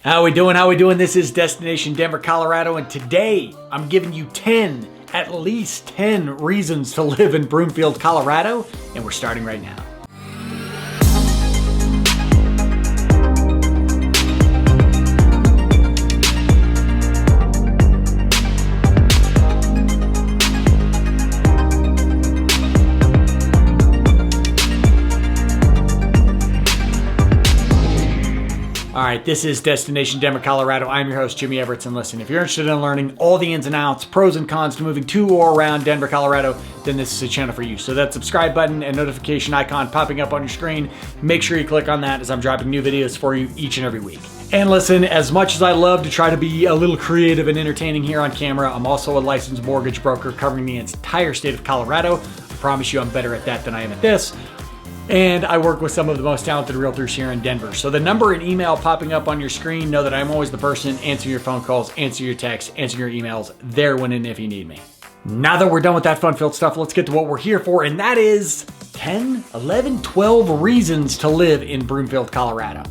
How we doing? How we doing? This is Destination Denver, Colorado, and today I'm giving you at least 10 reasons to live in Broomfield, Colorado, and we're starting right now. All right, this is Destination Denver, Colorado. I'm your host, Jimmy Everett, and listen, if you're interested in learning all the ins and outs, pros and cons to moving to or around Denver, Colorado, then this is a channel for you. So that subscribe button and notification icon popping up on your screen, make sure you click on that as I'm dropping new videos for you each and every week. And listen, as much as I love to try to be a little creative and entertaining here on camera, I'm also a licensed mortgage broker covering the entire state of Colorado. I promise you I'm better at that than I am at this. And I work with some of the most talented realtors here in Denver. So the number and email popping up on your screen, know that I'm always the person answering your phone calls, answering your texts, answering your emails, there when and if you need me. Now that we're done with that fun-filled stuff, let's get to what we're here for, and that is 10, 11, 12 reasons to live in Broomfield, Colorado.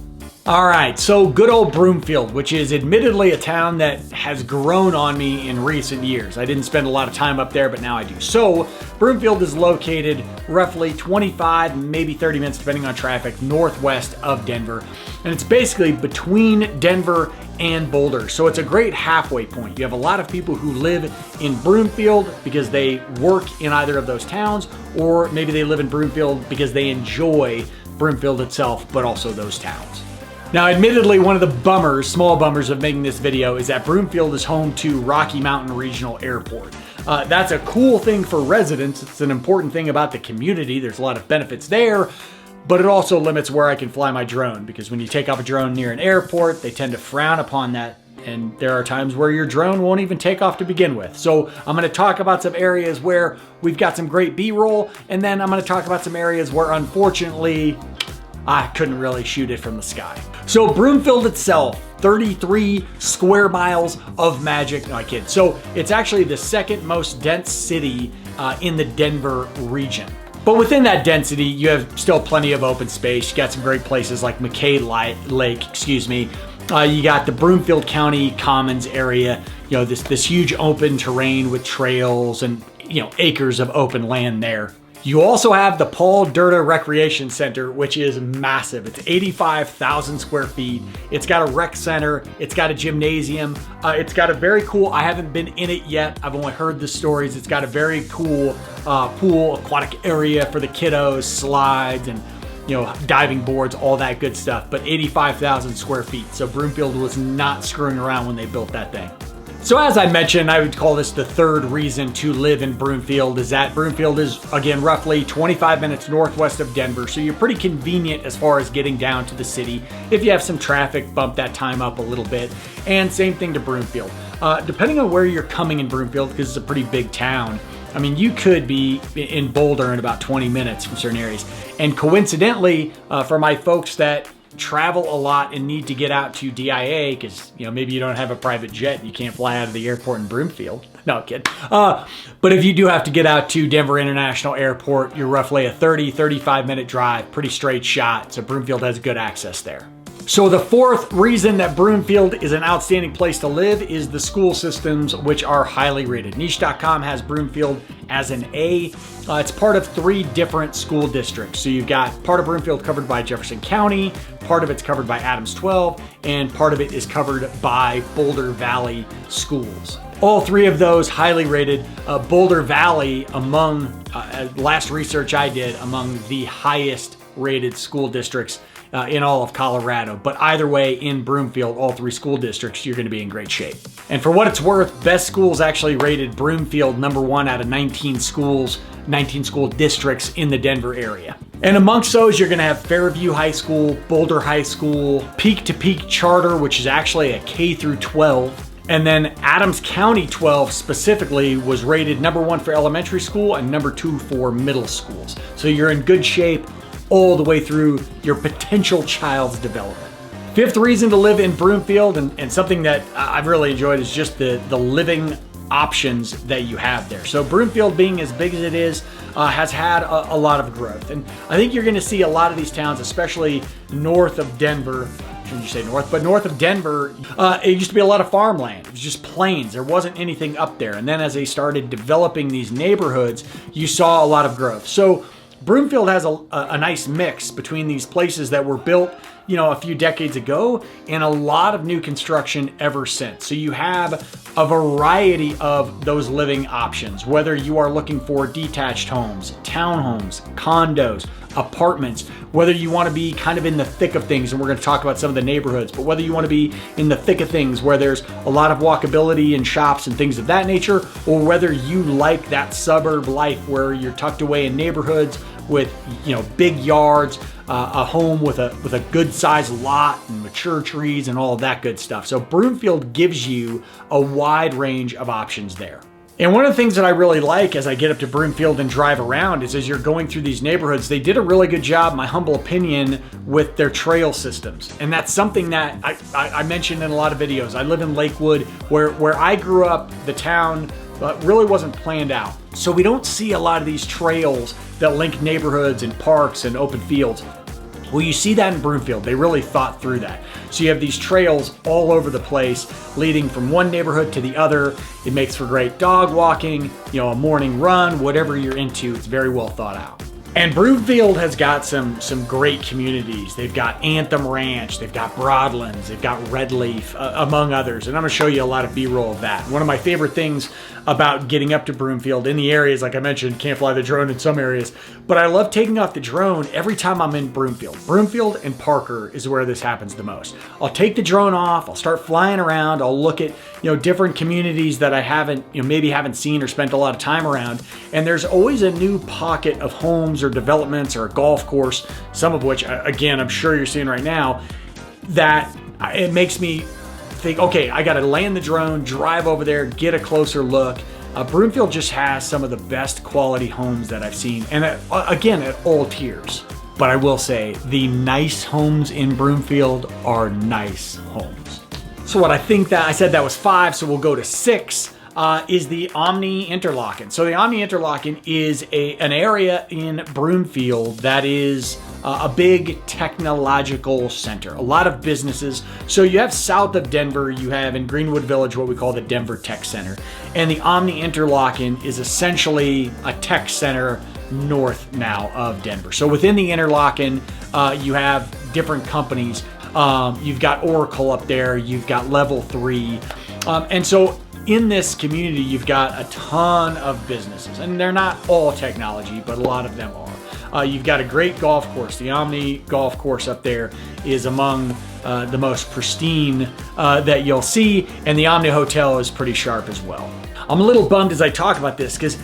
All right, so good old Broomfield, which is admittedly a town that has grown on me in recent years. I didn't spend a lot of time up there, but now I do. So Broomfield is located roughly 25, maybe 30 minutes, depending on traffic, northwest of Denver. And it's basically between Denver and Boulder. So it's a great halfway point. You have a lot of people who live in Broomfield because they work in either of those towns, or maybe they live in Broomfield because they enjoy Broomfield itself, but also those towns. Now, admittedly, one of the small bummers of making this video is that Broomfield is home to Rocky Mountain Regional Airport. That's a cool thing for residents. It's an important thing about the community. There's a lot of benefits there, but it also limits where I can fly my drone, because when you take off a drone near an airport, they tend to frown upon that. And there are times where your drone won't even take off to begin with. So I'm going to talk about some areas where we've got some great B-roll, and then I'm going to talk about some areas where, unfortunately, I couldn't really shoot it from the sky. So Broomfield itself, 33 square miles of magic. No, I kid. So it's actually the second most dense city in the Denver region. But within that density, you have still plenty of open space. You got some great places like McKay Lake, You got the Broomfield County Commons area, this huge open terrain with trails and, acres of open land there. You also have the Paul Durda Recreation Center, which is massive. It's 85,000 square feet. It's got a rec center. It's got a gymnasium. It's got a very cool, I haven't been in it yet. I've only heard the stories. It's got a very cool pool, aquatic area for the kiddos, slides, and diving boards, all that good stuff. But 85,000 square feet. So Broomfield was not screwing around when they built that thing. So as I mentioned, I would call this the third reason to live in Broomfield, is that Broomfield is, again, roughly 25 minutes northwest of Denver. So you're pretty convenient as far as getting down to the city. If you have some traffic, bump that time up a little bit. And same thing to Broomfield. Depending on where you're coming in Broomfield, because it's a pretty big town, I mean, you could be in Boulder in about 20 minutes from certain areas. And coincidentally, for my folks that travel a lot and need to get out to DIA, because maybe you don't have a private jet and you can't fly out of the airport in Broomfield. No, kid. But if you do have to get out to Denver International Airport, you're roughly a 35 minute drive, pretty straight shot. So Broomfield has good access there. So the fourth reason that Broomfield is an outstanding place to live is the school systems, which are highly rated. Niche.com has Broomfield as an A. It's part of 3 different school districts. So you've got part of Broomfield covered by Jefferson County, part of it's covered by Adams 12, and part of it is covered by Boulder Valley schools. All 3 of those highly rated. Boulder Valley, among last research I did, among the highest rated school districts in all of Colorado. But either way, in Broomfield, all 3 school districts, you're going to be in great shape. And for what it's worth, Best Schools actually rated Broomfield number 1 out of 19 school districts in the Denver area. And amongst those, you're going to have Fairview High School, Boulder High School, Peak to Peak Charter, which is actually a K through 12. And then Adams County 12 specifically was rated number 1 for elementary school and number 2 for middle schools. So you're in good shape all the way through your potential child's development. Fifth reason to live in Broomfield, and something that I've really enjoyed, is just the living options that you have there. So Broomfield, being as big as it is, has had a lot of growth. And I think you're going to see a lot of these towns, especially north of Denver, shouldn't you say north, but north of Denver, it used to be a lot of farmland. It was just plains. There wasn't anything up there. And then as they started developing these neighborhoods, you saw a lot of growth. So Broomfield has a nice mix between these places that were built, a few decades ago and a lot of new construction ever since. So you have a variety of those living options, whether you are looking for detached homes, townhomes, condos, apartments, whether you want to be kind of in the thick of things, and we're going to talk about some of the neighborhoods, but whether you want to be in the thick of things where there's a lot of walkability and shops and things of that nature, or whether you like that suburb life where you're tucked away in neighborhoods with big yards, a home with a good sized lot and mature trees and all of that good stuff. So Broomfield gives you a wide range of options there. And one of the things that I really like as I get up to Broomfield and drive around is as you're going through these neighborhoods, they did a really good job, my humble opinion, with their trail systems. And that's something that I mentioned in a lot of videos. I live in Lakewood, where I grew up, the town really wasn't planned out. So we don't see a lot of these trails that link neighborhoods and parks and open fields. Well, you see that in Broomfield. They really thought through that. So you have these trails all over the place leading from one neighborhood to the other. It makes for great dog walking, a morning run, whatever you're into. It's very well thought out. And Broomfield has got some great communities. They've got Anthem Ranch, they've got Broadlands, they've got Redleaf, among others. And I'm gonna show you a lot of B-roll of that. One of my favorite things about getting up to Broomfield in the areas, like I mentioned, can't fly the drone in some areas, but I love taking off the drone every time I'm in Broomfield. Broomfield and Parker is where this happens the most. I'll take the drone off, I'll start flying around, I'll look at different communities that I haven't, maybe haven't seen or spent a lot of time around, and there's always a new pocket of homes or developments or a golf course, some of which, again, I'm sure you're seeing right now, that it makes me think, okay, I got to land the drone, drive over there, get a closer look. Broomfield just has some of the best quality homes that I've seen, and again, at all tiers. But I will say, the nice homes in Broomfield are nice homes. So what I think that, I said that was 5, so we'll go to 6. Is the Omni Interlochen. So the Omni Interlochen is an area in Broomfield that is a big technological center, a lot of businesses. So you have south of Denver, you have in Greenwood Village what we call the Denver Tech Center. And the Omni Interlochen is essentially a tech center north now of Denver. So within the Interlochen, you have different companies. You've got Oracle up there, you've got Level 3. And so in this community, you've got a ton of businesses, and they're not all technology, but a lot of them are. You've got a great golf course. The Omni golf course up there is among the most pristine that you'll see, and the Omni Hotel is pretty sharp as well. I'm a little bummed as I talk about this because,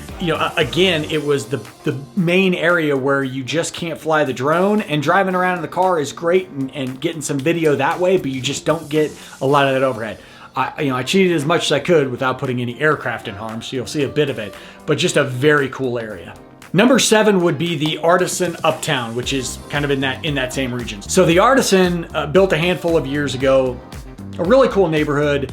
again, it was the main area where you just can't fly the drone, and driving around in the car is great and getting some video that way, but you just don't get a lot of that overhead. I cheated as much as I could without putting any aircraft in harm, so you'll see a bit of it, but just a very cool area. Number 7 would be the Artisan Uptown, which is kind of in that same region. So the Artisan built a handful of years ago, a really cool neighborhood.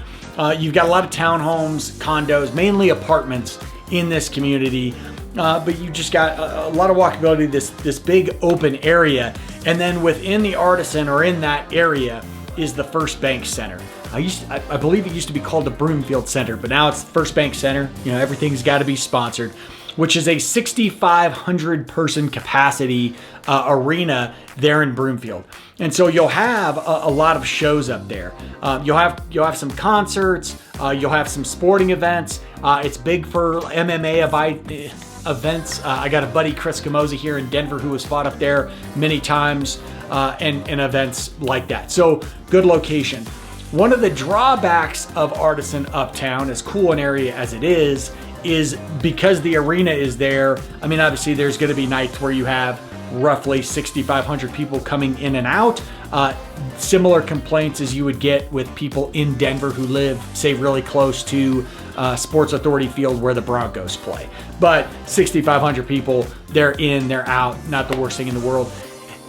You've got a lot of townhomes, condos, mainly apartments in this community, but you just got a lot of walkability, this big open area, and then within the Artisan or in that area is the First Bank Center. I believe it used to be called the Broomfield Center, but now it's the First Bank Center. Everything's got to be sponsored, which is a 6,500 person capacity arena there in Broomfield. And so you'll have a lot of shows up there. You'll have some concerts. You'll have some sporting events. It's big for MMA events. I got a buddy, Chris Camosi, here in Denver who has fought up there many times and events like that. So good location. One of the drawbacks of Artisan Uptown, as cool an area as it is because the arena is there. I mean, obviously there's going to be nights where you have roughly 6,500 people coming in and out. Similar complaints as you would get with people in Denver who live, say, really close to Sports Authority Field where the Broncos play. But 6,500 people, they're in, they're out, not the worst thing in the world.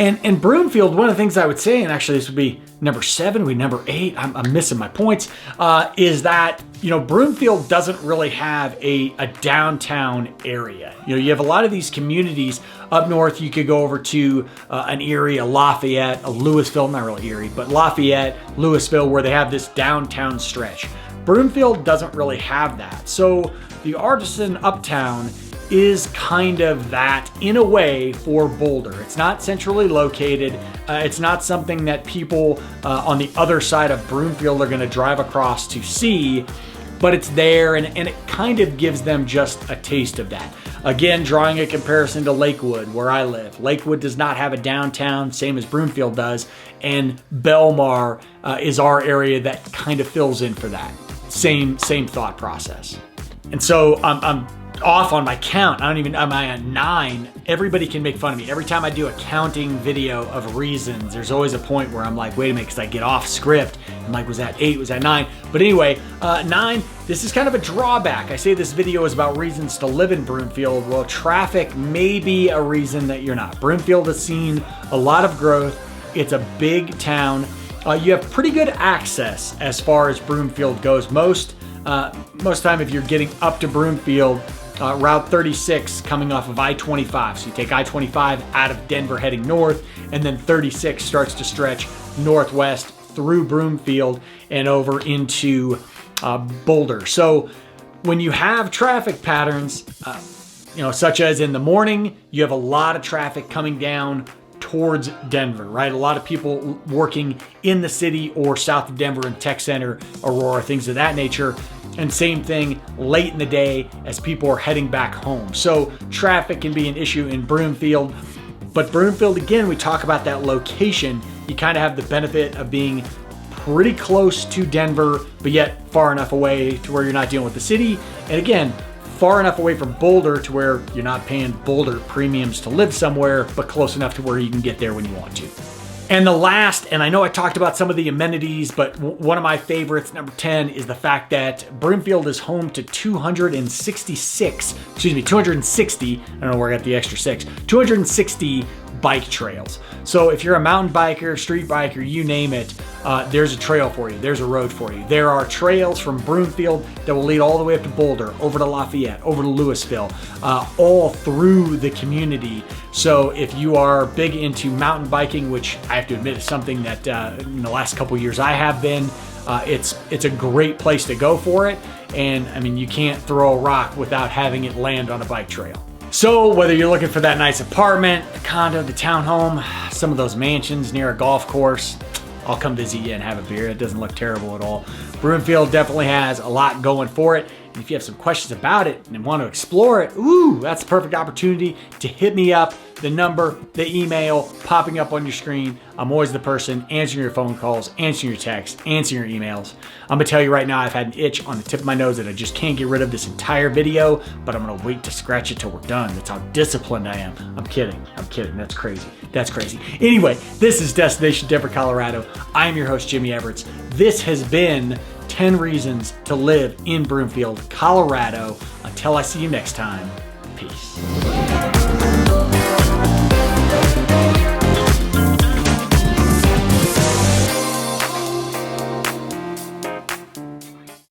And Broomfield, one of the things I would say, and actually this would be number 7, number 8, I'm missing my points, is that, Broomfield doesn't really have a downtown area. You have a lot of these communities up north. You could go over to an Erie, a Lafayette, a Louisville, not really Erie, but Lafayette, Louisville, where they have this downtown stretch. Broomfield doesn't really have that. So the Artisan Uptown is kind of that in a way for Boulder. It's not centrally located. It's not something that people on the other side of Broomfield are going to drive across to see, but it's there, and it kind of gives them just a taste of that. Again, drawing a comparison to Lakewood, where I live. Lakewood does not have a downtown, same as Broomfield does, and Belmar is our area that kind of fills in for that. Same thought process. And so I'm off on my count. Am I at 9? Everybody can make fun of me. Every time I do a counting video of reasons, there's always a point where I'm like, wait a minute, because I get off script. I'm like, was that 8? Was that 9? But anyway, 9, this is kind of a drawback. I say this video is about reasons to live in Broomfield. Well, traffic may be a reason that you're not. Broomfield has seen a lot of growth. It's a big town. You have pretty good access as far as Broomfield goes. Most time if you're getting up to Broomfield, Route 36 coming off of I-25. So you take I-25 out of Denver heading north, and then 36 starts to stretch northwest through Broomfield and over into Boulder. So when you have traffic patterns, such as in the morning, you have a lot of traffic coming down towards Denver, right? A lot of people working in the city or south of Denver and Tech Center, Aurora, things of that nature. And same thing late in the day as people are heading back home. So traffic can be an issue in Broomfield. But Broomfield, again, we talk about that location. You kind of have the benefit of being pretty close to Denver, but yet far enough away to where you're not dealing with the city. And again, far enough away from Boulder to where you're not paying Boulder premiums to live somewhere, but close enough to where you can get there when you want to. And the last, and I know I talked about some of the amenities, but one of my favorites, number 10, is the fact that Broomfield is home to 260, I don't know where I got the extra 6, 260 bike trails. So if you're a mountain biker, street biker, you name it, there's a trail for you. There's a road for you. There are trails from Broomfield that will lead all the way up to Boulder, over to Lafayette, over to Louisville, all through the community. So if you are big into mountain biking, which I have to admit is something that in the last couple years I have been, it's a great place to go for it. And I mean, you can't throw a rock without having it land on a bike trail. So whether you're looking for that nice apartment, the condo, the townhome, some of those mansions near a golf course, I'll come visit you and have a beer. It doesn't look terrible at all. Broomfield definitely has a lot going for it. And if you have some questions about it and want to explore it, that's the perfect opportunity to hit me up. The number, the email popping up on your screen. I'm always the person answering your phone calls, answering your texts, answering your emails. I'm gonna tell you right now, I've had an itch on the tip of my nose that I just can't get rid of this entire video, but I'm gonna wait to scratch it till we're done. That's how disciplined I am. I'm kidding. That's crazy. Anyway, this is Destination Denver, Colorado. I'm your host, Jimmy Everts. This has been 10 reasons to live in Broomfield, Colorado. Until I see you next time, peace.